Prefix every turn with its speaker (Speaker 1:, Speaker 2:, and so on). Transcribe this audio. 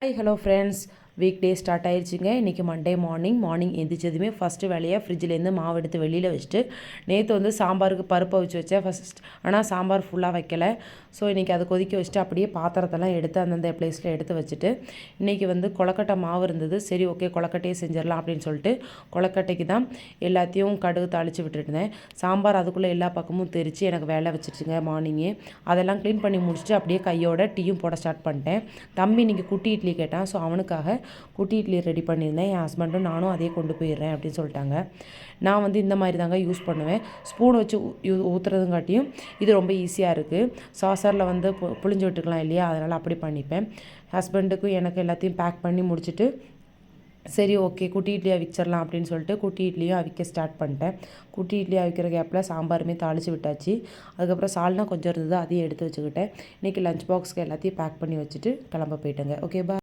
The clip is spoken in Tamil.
Speaker 1: Hi hello friends, week day start ஆயிடுச்சுங்க. இன்றைக்கி மண்டே மார்னிங் எந்திரிச்சதுமே ஃபஸ்ட்டு வேலையாக ஃப்ரிட்ஜிலேருந்து மாவு எடுத்து வெளியில் வச்சுட்டு, நேற்று வந்து சாம்பாருக்கு பருப்பை வச்சேன் ஆனால் சாம்பார் ஃபுல்லாக வைக்கலை. ஸோ இன்றைக்கி அதை கொதிக்க வச்சுட்டு அப்படியே பாத்திரத்தெல்லாம் எடுத்து அந்தந்த ப்ளேஸில் எடுத்து வச்சுட்டு, இன்றைக்கி வந்து கொழக்கட்டை மாவு இருந்தது. சரி ஓகே, கொழக்கட்டையே செஞ்சிடலாம் அப்படின்னு சொல்லிட்டு கொழக்கட்டைக்கு தான் எல்லாத்தையும் கடுகு தாளித்து விட்டுருந்தேன். சாம்பார் அதுக்குள்ளே எல்லா பக்கமும் தெரித்து எனக்கு வேலை வச்சிருச்சுங்க மார்னிங்கே. அதெல்லாம் க்ளீன் பண்ணி முடிச்சுட்டு அப்படியே கையோட டீயும் போட ஸ்டார்ட் பண்ணிட்டேன். தம்பி இன்றைக்கி குட்டி இட்லி கேட்டான். ஸோ அவனுக்காக குட்டி இட்லி ரெடி பண்ணியிருந்தேன். என் ஹஸ்பண்டும் நானும் அதே கொண்டு போயிடுறேன் அப்படின்னு சொல்லிட்டாங்க. நான் வந்து இந்த மாதிரி தாங்க யூஸ் பண்ணுவேன். ஸ்பூன் வச்சு ஊற்றுறதுங்காட்டியும் இது ரொம்ப ஈஸியாக இருக்குது. சாசரில் வந்து புளிஞ்சு விட்டுக்கலாம் இல்லையா, அதனால் அப்படி பண்ணிப்பேன். ஹஸ்பண்டுக்கும் எனக்கு எல்லாத்தையும் பேக் பண்ணி முடிச்சுட்டு, சரி ஓகே குட்டி இட்லி அவிச்சிடலாம் அப்படின்னு சொல்லிட்டு குட்டி இட்லியும் அவிக்க ஸ்டார்ட் பண்ணிட்டேன். குட்டி இட்லி அவிக்கிற கேப்பில் சாம்பாருமே தாளித்து விட்டாச்சு. அதுக்கப்புறம் சால்னா கொஞ்சம் இருந்தது, அதையும் எடுத்து வச்சுக்கிட்டேன். இன்றைக்கி லஞ்ச் பாக்ஸ்க்கு எல்லாத்தையும் பேக் பண்ணி வச்சுட்டு கிளம்ப போயிட்டேங்க. ஓகே பா.